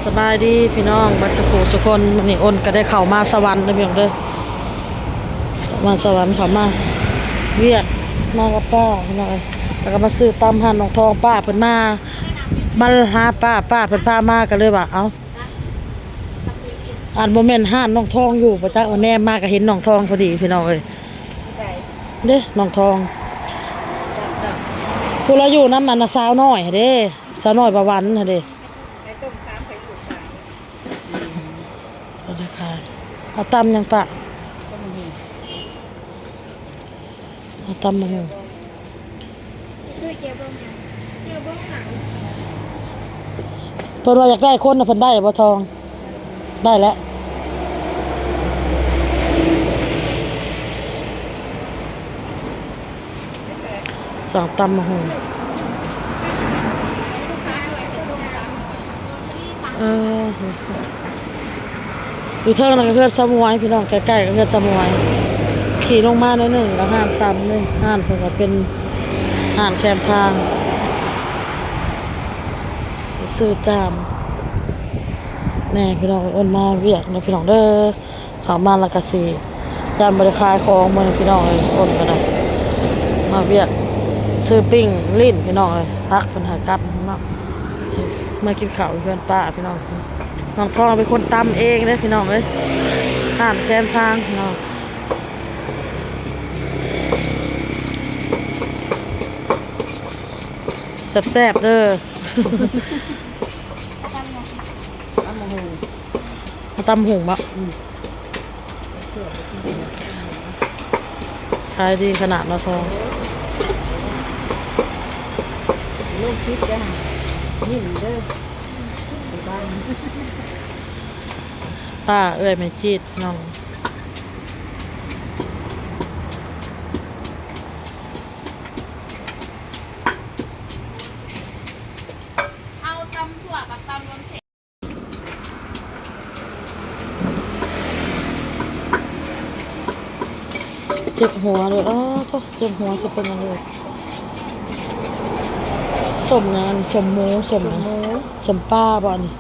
สบายดีพี่น้องบัดสุขสุคนวันนี้อ้นก็ได้เข้ามาสวรรค์เด้อพี่น้องเด้อมาสวรรค์เข้ามาเวียดมากับป้าพี่น้องแล้วก็มาซื้อตำหั่นน้องทองป้าเพิ่นมาหาป้าเพิ่นพามาก็เลยว่าเอ้าอ่านโมเมนต์ห้านน้องทองอยู่ประจักษ์วันแนมมาก็เห็นน้องทองพอดีพี่น้องเอ้ยเด้น้องทองผู้เราอยู่น้ำมันสาวน้อยเด้สาวน้อยประวันเด้เอาตำยังปะเอาตำมาหูซื้อเจียวบ้งหนังเพิ่นว่าอยากได้คนนะเพิ่นได้บ่ทองได้แล้วสั่งตำมาหูอยู่เทิงนั่นก็เฮือนสมุยพี่น้องใกล้ๆก็เฮือนสมุยขี่ลงมาหน่อยหนึ่งแล้วห้ามตำเลยห้านเพิ่นก็เป็นห้านแคมทางซื้อจามแน่พี่น้องอ้นมาเวียกนะพี่น้องเด้อเข้ามาแล้วก็สิยามบ่ได้ขายของมื้อพี่น้องเอ้ยอ้นก็ได้มาเวียกซื้อปิ้งลิ้นพี่น้องเอ้ยพักเพิ่นหากลับเนาะมากินข้าวเพื่อนป้าพี่น้องน้องทองเป็นคนตำเองเด้อพี่น้องเอ้ยห้านแคมทางพี่น้องแซ่บๆเด้อตำหุงบะขายดีขนาดนะทองลูกพิษจ้ะนิ่มเด้อป้าเอ้ยไม่จีดน้องเอาตำถั่วกับตำรวมเสร็จเจ็บหัวเลยเจ็บหัวจะเป็นยังไงสมงานสมหมูสมป้าบ่นี่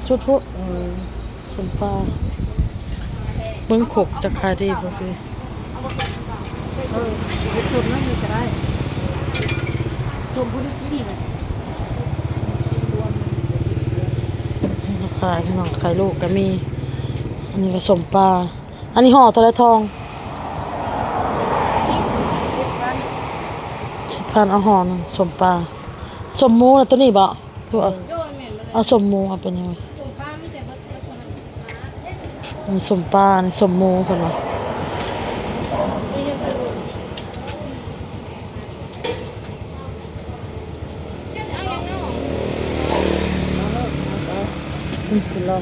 ชุดพวกสมป้าเบิ้งขบจะขายดีบ่พี่ชุดนั่นมีก็ได้ชมผู้ดีดีเลยขายขนมขายลูกก็มีอันนี้ก็สมปลาอันนี้ห่อทะเลทอง10,000เอาห่อนึงสมปลาสมหมูนะตัวนี้บ่ตัวเอาสมหมูเอาเป็นยังไงนี่สมปลานี่สมหมูคนละกินรอบ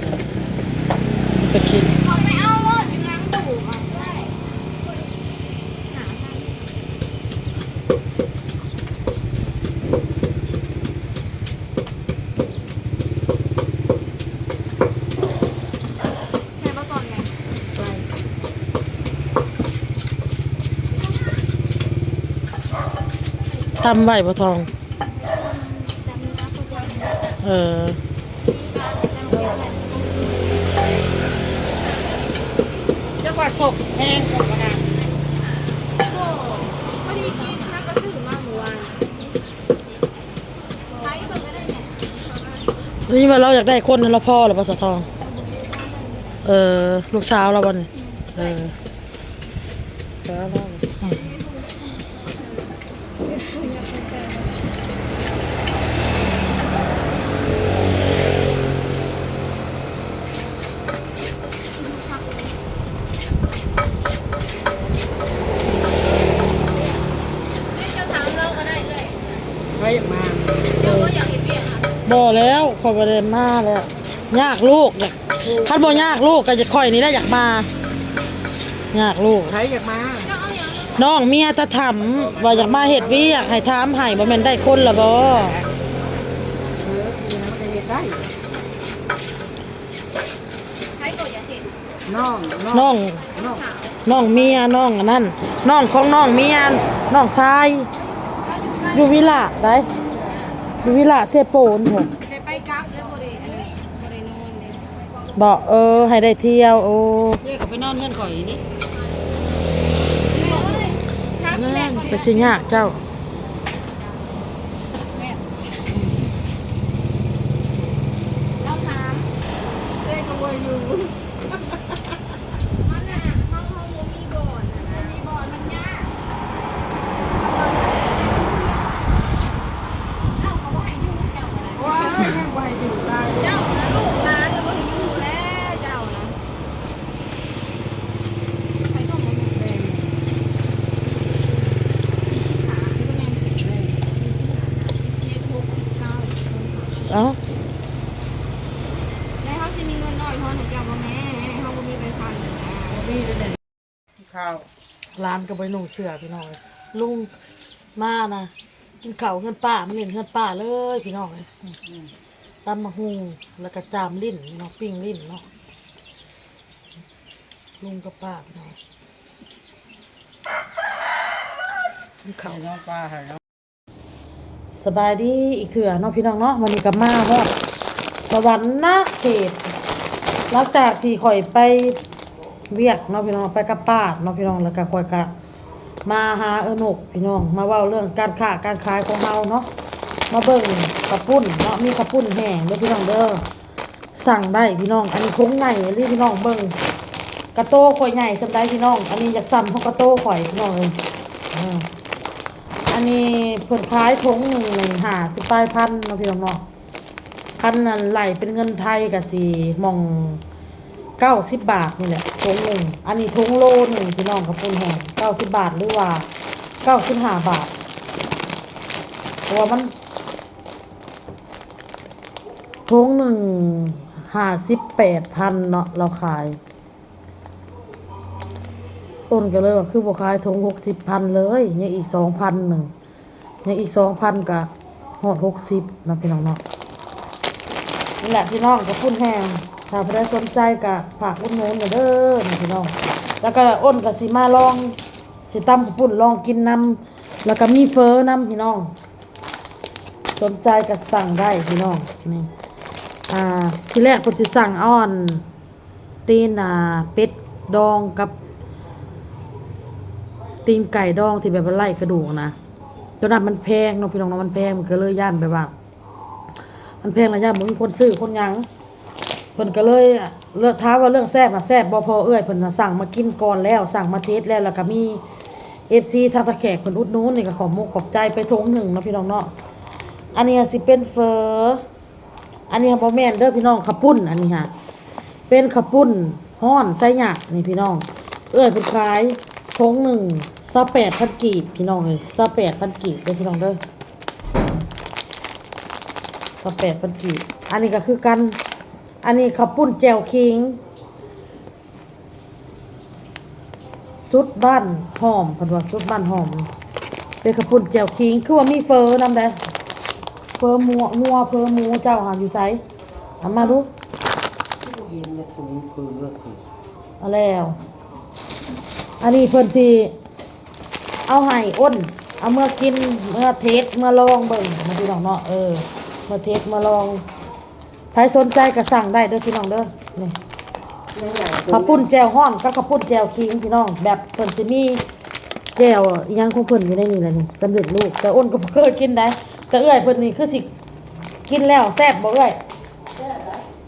ไปกินไม่เอารอดล้างดูอ่ะใช่ป่ะตอนไงทำไหวปะทองว่าศพแห้งของกระดาษพอดีกินนักกระสือมาเมื่อวานใช้เพิ่งได้เนี่ยนี่ว่าเราอยากได้คนนั้นเราพ่อหรือเปล่าสะทองลูกสาวเราวันนี้อยากมาเดี๋ยวก็อยากเห็นเบียร์ค่ะบ่แล้วขอประเด็นมาแล้วยากลูกอยากคันบ่ยากลูกก็จะค่อยนี้ได้อยากมายากลูกใครอยากมาน้องเมียจะถามว่าอยากมาเฮ็ดเวียกให้ถามให้บ่แม่นได้คนละบ่น้องเมียน้องนั่นน้องของน้องเมียน้องชายอยู่วิลาได้อยู่วิลาเซโปนผมไปกลับแล้ว บอกให้ได้เที่ยวโอ้เรียกกับไปนอนเงื่อนข่อยนี่นั่นไปสิยากเจ้าเราถามเรียกกับว่าอยู่มันน่ะเขามีบ่อนนะมีบ่อนมันยากเอ้าเขาบ่ให้อยู่เจ้าอะไรว้ายยังบ่ให้อยู่ตายเจ้านะลูกหลานจะบ่ให้อยู่แล้วเจ้านะใครต้องมาบุกแดงเอ้าแล้วเขาจะมีเงินน้อยพอหนูจะเอาแม่เขาก็มีไปพันมีแต่ข้าวร้านก็ไปนุ่งเสื้อพี่น้องลุงมานะกินข้าวเงินป้ามันเล่นเงินป้าเลยพี่น้องเลยตำมะฮุงแล้วก็จามลิ้นพี่น้องปิ้งลิ้นเนาะลุงกับป้าพี่น้องกินข้าวน้องป้าให้น้องสบายดีอีกเถื่อเนาะพี่น้องเนาะวันนี้กับมาว่าสวรรค์นาเขตหลังจากที่ข่อยไปเวียกเนาะพี่น้องไปกับป้าเนาะพี่น้องแล้วก็ข่อยกะมาหาหนกพี่น้องมาเว้าเรื่องการค้าการขายของเราเนาะมาเบิ่งกระปุ้นเนาะมีกระปุ้นแห้งเด้อพี่น้องเด้อสั่งได้พี่น้องอันนี้คงใหญ่เลยพี่น้องเบิ่งกระโต้ข่อยใหญ่สำได้พี่น้องอันนี้อยากสั่นของกระโต้ข่อยพี่น้องเลยอันนี้เพิ่นขายถุงหนึ่ง50ปลายพันเนาะพี่น้องเนาะพันนั้นไหลเป็นเงินไทยก็สิมอง90 บาทนี่แหละถุงหนึ่งอันนี้ถุงโลหนึ่งพี่น้องกระปุ้นแห้ง90 บาทหรือว่า95 บาทเพราะว่ามันถุงหนึ่ง58,000เนาะเราขายต้นก็เลยว่าคือบ่ขายถุง60,000เลยยังอีก2,000หนึ่งยังอีก2,000ก็ฮอด60นะพี่น้องเนาะนี่แหละพี่น้องกระปุ้นแห้งถ้าใครสนใจก็ฝากอุดหนุนเด้อนี่พี่น้องแล้วก็อ้นก็สิมาลองสิตำกระปุ้นลองกินน้ำแล้วก็มีเฟอน้ำพี่น้องสนใจก็สั่งได้พี่น้องนี่ทีแรกเพิ่นสิสั่งอ้อนตีนเป็ดดองกับตีนไก่ดองที่แบบว่าไล่กระดูกนะจนนั้นมันแพงเนาะพี่น้องเนาะมันแพงมันก็เลยย่านไปว่ามันแพงระยะบ่มีคนซื้อคนหยังเพิ่นก็เลยเลือกท้าว่าเรื่องแซ่บแซ่บบ่พอเอ้ยเพิ่นสั่งมากินก่อนแล้วสั่งมาเทสแล้วก็มี FC ทางตะแขกเพิ่นอุดหนุนนี่ก็ขอมุกขอบใจไปถุงหนึ่งเนาะพี่น้องเนาะอันนี้สิเป็นเฟออันนี้บ่แม่นเด้อพี่น้องข้าวปุ้นอันนี้ฮะเป็นข้าวปุ้นฮ้อนไส้หยักนี่พี่น้องเอ้ยเพิ่นขายถุงหนึ่ง28,000 กีบพี่น้องเอ้ย28,000 กีบเด้อพี่น้องเด้อ28,000 กีบอันนี้ก็คือกันอันนี้ข้าวปุ้นแจ่วขิงสุดบ้านหอมเพิ่นว่าสุดบ้านหอมเป็นข้าวปุ้นแจ่วขิงคือว่ามีเฟอนำได้เฟอหมูเฟอหมูเจ้าหาอยู่ไสเอามาดูเย็นในถุงผือสิเอาแล้วอันนี้เพิ่นสิเอาให้อ้นเอาเมื่อกินเมื่อเทสเมื่อลองเบิ่งมาพี่น้องเนาะเมื่อเทสมาลองใครสนใจก็สั่งได้เด้อพี่น้องเด้อนี่ข้าวปุ้นแจ่วฮ้อนกับข้าวปุ้นแจ่วขิงพี่น้องแบบเพิ่นสิมีแจ่วอีหยังของเพิ่นอยู่ในนี่แหละนี่สำเร็จรูปแต่อ้นก็บ่เคยกินได้แต่เอ้ยเพิ่นนี่คือสิกินแล้วแซ่บบ่เอ้ย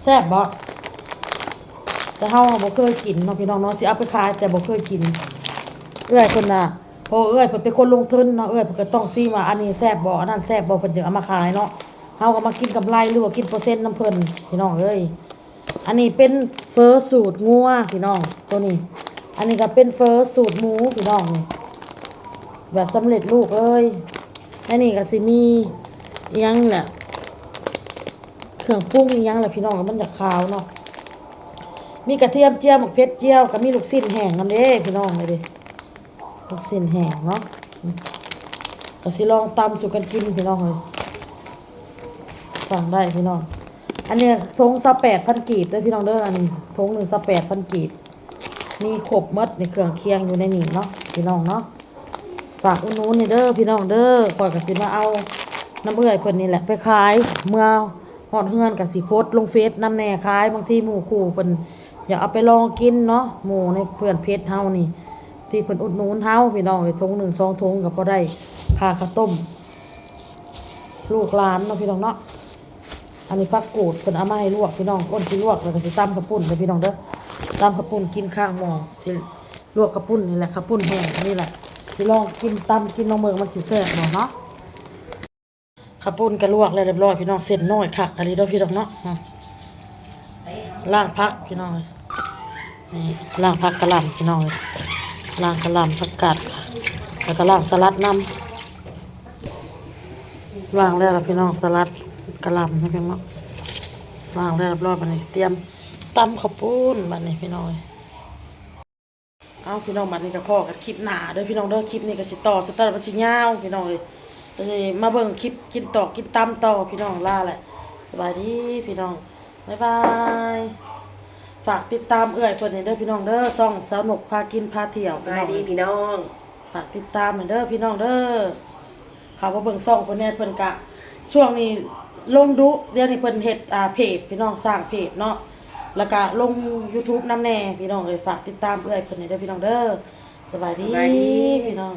แซ่บบ่แต่เฮาบ่เคยกินเนาะพี่น้องเนาะสิเอาไปขายแต่บ่เคยกินเอ้ยเพิ่นน่ะพอเอ้ยเพิ่นเป็นคนลงทุนเนาะเอ้ยเพิ่นก็ต้องซีว่าอันนี้แซ่บบ่อันนั้นแซ่บบ่เพิ่นถึงเอามาขายเนาะเฮาก็มากินกำไรหรือว่ากินเปอร์เซ็นต์น้ำเพิ่นพี่น้องเอ้ยอันนี้เป็นเฟอสูตรงัวพี่น้องตัวนี้อันนี้ก็เป็นเฟอสูตรหมูพี่น้องนี่แบบสำเร็จรูปเอ้ยอันนี้ก็สิมีอีหยังแหละเครื่องปรุงอีหยังแหละพี่น้องมันจะขาวเนาะมีกระเทียมเจียวหมกเพชรเจียวกับมีลูกชิ้นแห้งนำเด้พี่น้องเลยดิลูกชิ้นแห้งเนาะก็สิลองตำสู่กันกินพี่น้องเลยสั่งได้พี่น้องอันนี้ถุง28,000 กีบเด้อพี่น้องเด้ออันนี้ถุงหนึ่ง28,000 กีบมีครบหมดในเครื่องเคียงอยู่ในนี้เนาะพี่น้องเนาะฝากอุดหนุนนี่เด้อพี่น้องเด้อข่อยก็สิมาเอาน้ำเอื้อยเพิ่นนี่แหละไปขายเมื่อ ฮอดเฮือนก็สิโพสต์ลงเฟซนำแหน่ขายบางทีหมู่คู่เพิ่นอยากเอาไปลองกินเนาะหมู่ในเพื่อนเพจเฮานี่ที่เพิ่นอุดหนุนเฮาพี่น้องถุงหนึ่งสองถุงก็พอได้ค่าข้าวต้มลูกหลานเนาะพี่น้องเนาะอันนี้ผักกูดเพิ่นเอามาให้ลวกพี่น้องอ้นสิลวกแล้วก็สิตำข้าวปุ้นเด้อพี่น้องเด้อตำข้าวปุ้นกินข้างหม้อสิลวกข้าวปุ้นนี่แหละข้าวปุ้นแห้งนี่แหละสิลองกินตำกินน้องเมืองมันสิแซ่บเนาะข้าวปุ้นก็ลวกแล้วเรียบร้อยพี่น้องเส้นน้อยคักอันนี้เด้อพี่น้องเนาะล้างผักพี่น้องนี่ล้างผักกะหล่ำพี่น้องล้างกะหล่ำผักกาดแล้วก็ล้างสลัดน้ำล้างแล้วพี่น้องสลัดกะหล่ำนะพี่น้องล้างแล้วเรียบร้อยบัดนี้เตรียมตำข้าวปุ้นบัดนี้พี่น้องเอาพี่น้องบัดนี้ก็พอกันคลิปหน้าเด้อพี่น้องเด้อคลิปนี้ก็สิต่อมันสิยาวพี่น้องจะมาเบิ่งคลิปกินต่อกินตำต่อพี่น้องลาแหละสบายดีพี่น้องบ๊ายบายฝากติดตามเอื้อยเพิ่นให้เด้อพี่น้องเด้อช่องสาวหนกพากินพาเที่ยวพี่น้อง พี่น้อง ฝากติดตามให้เด้อพี่น้องเด้อเขามาเบิ่งช่องเพิ่นแน่เพิ่นกะช่วงนี้ลงดุเดี๋ยวนี้เพิ่นเฮ็ดเพจพี่น้องสร้างเพจเนาะแล้วก็ลง YouTube นำแน่พี่น้องเอ้ยฝากติดตามเอื้อยเพิ่นให้เด้อพี่น้องเด้อสบายดีพี่น้อง